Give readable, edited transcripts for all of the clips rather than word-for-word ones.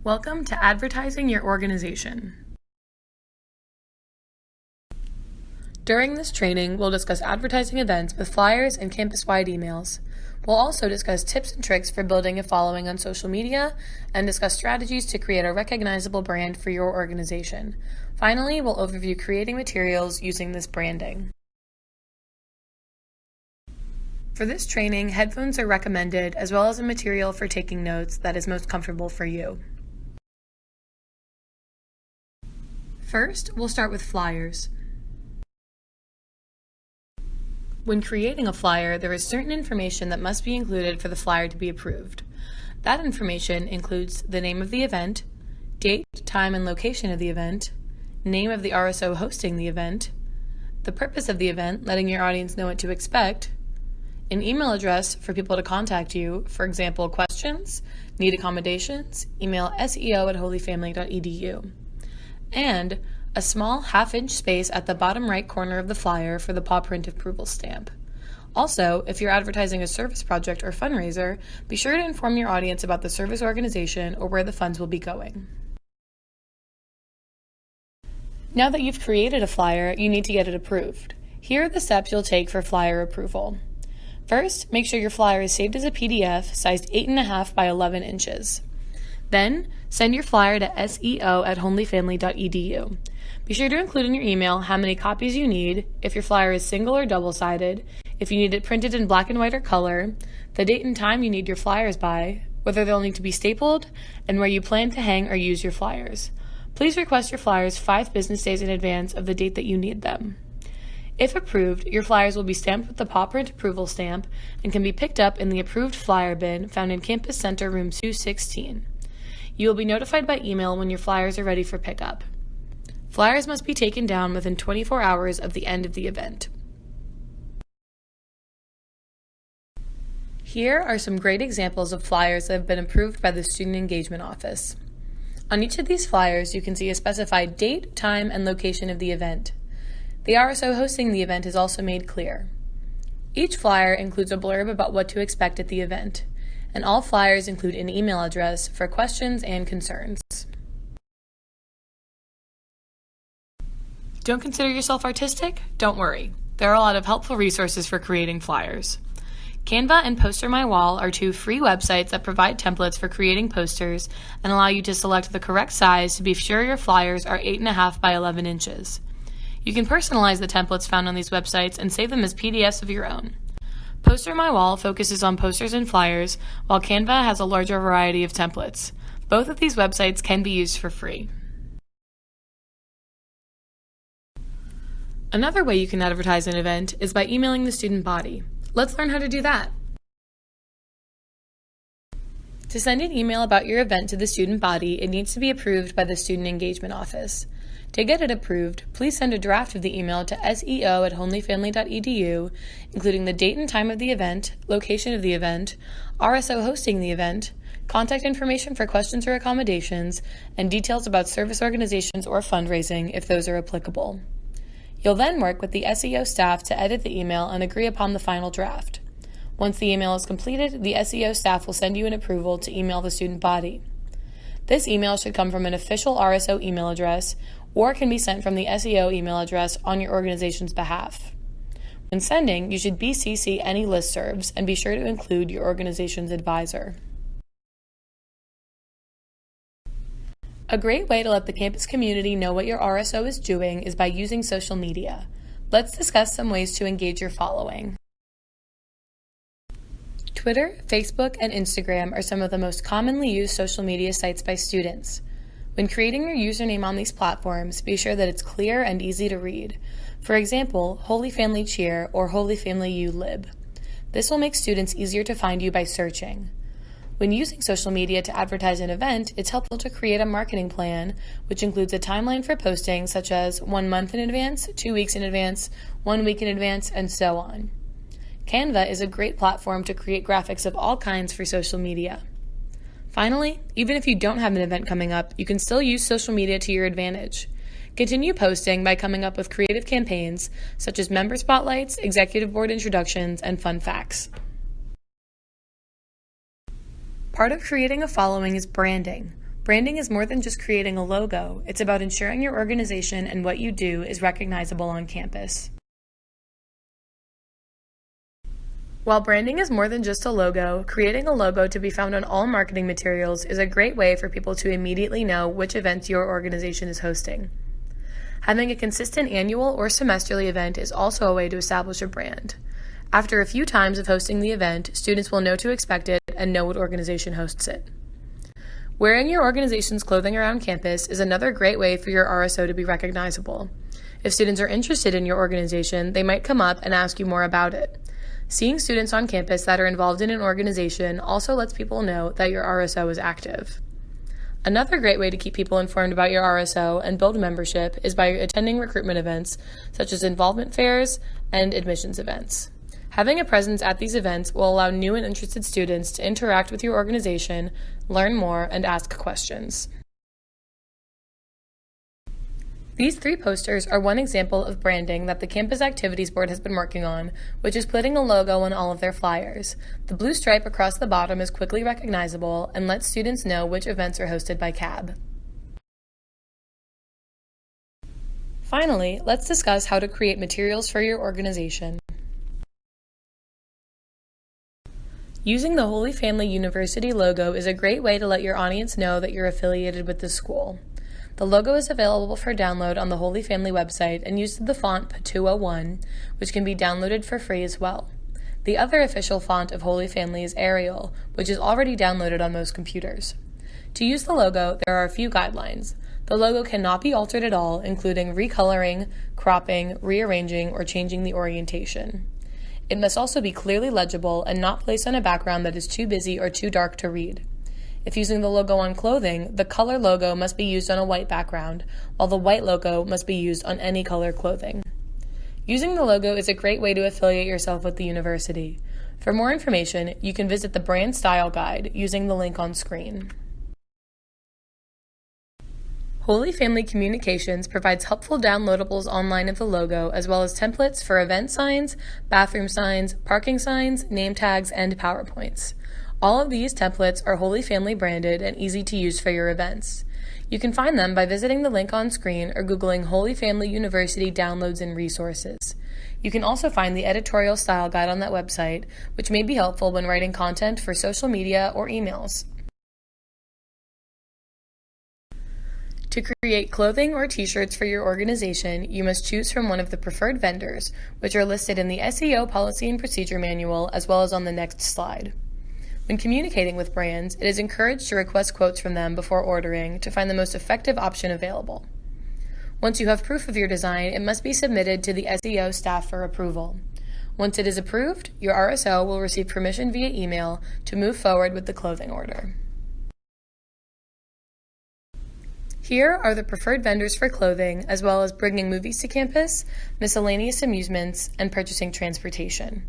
Welcome to Advertising Your Organization. During this training, we'll discuss advertising events with flyers and campus-wide emails. We'll also discuss tips and tricks for building a following on social media and discuss strategies to create a recognizable brand for your organization. Finally, we'll overview creating materials using this branding. For this training, headphones are recommended as well as a material for taking notes that is most comfortable for you. First, we'll start with flyers. When creating a flyer, there is certain information that must be included for the flyer to be approved. That information includes the name of the event, date, time, and location of the event, name of the RSO hosting the event, the purpose of the event, letting your audience know what to expect, an email address for people to contact you, for example, questions, need accommodations, email seo@holyfamily.edu, and a small half-inch space at the bottom right corner of the flyer for the paw print approval stamp. Also, if you're advertising a service project or fundraiser, be sure to inform your audience about the service organization or where the funds will be going. Now that you've created a flyer, you need to get it approved. Here are the steps you'll take for flyer approval. First, make sure your flyer is saved as a PDF sized 8.5 by 11 inches. Then, send your flyer to seo@holyfamily.edu. Be sure to include in your email how many copies you need, if your flyer is single or double-sided, if you need it printed in black and white or color, the date and time you need your flyers by, whether they'll need to be stapled, and where you plan to hang or use your flyers. Please request your flyers 5 business days in advance of the date that you need them. If approved, your flyers will be stamped with the paw print approval stamp and can be picked up in the approved flyer bin found in Campus Center Room 216. You will be notified by email when your flyers are ready for pickup. Flyers must be taken down within 24 hours of the end of the event. Here are some great examples of flyers that have been approved by the Student Engagement Office. On each of these flyers, you can see a specified date, time, and location of the event. The RSO hosting the event is also made clear. Each flyer includes a blurb about what to expect at the event, and all flyers include an email address for questions and concerns. Don't consider yourself artistic? Don't worry. There are a lot of helpful resources for creating flyers. Canva and Poster My Wall are 2 free websites that provide templates for creating posters and allow you to select the correct size to be sure your flyers are 8.5 by 11 inches. You can personalize the templates found on these websites and save them as PDFs of your own. Poster My Wall focuses on posters and flyers, while Canva has a larger variety of templates. Both of these websites can be used for free. Another way you can advertise an event is by emailing the student body. Let's learn how to do that. To send an email about your event to the student body, it needs to be approved by the Student Engagement Office. To get it approved, please send a draft of the email to seo@holyfamily.edu, including the date and time of the event, location of the event, RSO hosting the event, contact information for questions or accommodations, and details about service organizations or fundraising if those are applicable. You'll then work with the SEO staff to edit the email and agree upon the final draft. Once the email is completed, the SEO staff will send you an approval to email the student body. This email should come from an official RSO email address or can be sent from the SEO email address on your organization's behalf. When sending, you should BCC any listservs and be sure to include your organization's advisor. A great way to let the campus community know what your RSO is doing is by using social media. Let's discuss some ways to engage your following. Twitter, Facebook, and Instagram are some of the most commonly used social media sites by students. When creating your username on these platforms, be sure that it's clear and easy to read. For example, Holy Family Cheer or Holy Family ULib. This will make students easier to find you by searching. When using social media to advertise an event, it's helpful to create a marketing plan, which includes a timeline for posting, such as 1 month in advance, 2 weeks in advance, 1 week in advance, and so on. Canva is a great platform to create graphics of all kinds for social media. Finally, even if you don't have an event coming up, you can still use social media to your advantage. Continue posting by coming up with creative campaigns, such as member spotlights, executive board introductions, and fun facts. Part of creating a following is branding. Branding is more than just creating a logo. It's about ensuring your organization and what you do is recognizable on campus. While branding is more than just a logo, creating a logo to be found on all marketing materials is a great way for people to immediately know which events your organization is hosting. Having a consistent annual or semesterly event is also a way to establish a brand. After a few times of hosting the event, students will know to expect it and know what organization hosts it. Wearing your organization's clothing around campus is another great way for your RSO to be recognizable. If students are interested in your organization, they might come up and ask you more about it. Seeing students on campus that are involved in an organization also lets people know that your RSO is active. Another great way to keep people informed about your RSO and build membership is by attending recruitment events such as involvement fairs and admissions events. Having a presence at these events will allow new and interested students to interact with your organization, learn more, and ask questions. These 3 posters are one example of branding that the Campus Activities Board has been working on, which is putting a logo on all of their flyers. The blue stripe across the bottom is quickly recognizable and lets students know which events are hosted by CAB. Finally, let's discuss how to create materials for your organization. Using the Holy Family University logo is a great way to let your audience know that you're affiliated with the school. The logo is available for download on the Holy Family website and uses the font P201, which can be downloaded for free as well. The other official font of Holy Family is Arial, which is already downloaded on most computers. To use the logo, there are a few guidelines. The logo cannot be altered at all, including recoloring, cropping, rearranging, or changing the orientation. It must also be clearly legible and not placed on a background that is too busy or too dark to read. If using the logo on clothing, the color logo must be used on a white background, while the white logo must be used on any color clothing. Using the logo is a great way to affiliate yourself with the university. For more information, you can visit the Brand Style Guide using the link on screen. Holy Family Communications provides helpful downloadables online of the logo, as well as templates for event signs, bathroom signs, parking signs, name tags, and PowerPoints. All of these templates are Holy Family branded and easy to use for your events. You can find them by visiting the link on screen or Googling Holy Family University Downloads and Resources. You can also find the editorial style guide on that website, which may be helpful when writing content for social media or emails. To create clothing or t-shirts for your organization, you must choose from one of the preferred vendors, which are listed in the SEO Policy and Procedure Manual as well as on the next slide. When communicating with brands, it is encouraged to request quotes from them before ordering to find the most effective option available. Once you have proof of your design, it must be submitted to the SEO staff for approval. Once it is approved, your RSO will receive permission via email to move forward with the clothing order. Here are the preferred vendors for clothing, as well as bringing movies to campus, miscellaneous amusements, and purchasing transportation.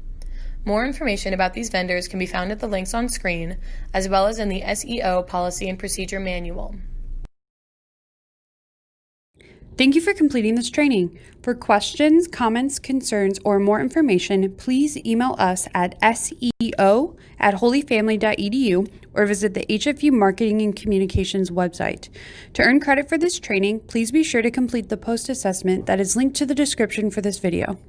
More information about these vendors can be found at the links on screen, as well as in the SEO Policy and Procedure Manual. Thank you for completing this training. For questions, comments, concerns, or more information, please email us at seo@holyfamily.edu or visit the HFU Marketing and Communications website. To earn credit for this training, please be sure to complete the post assessment that is linked to the description for this video.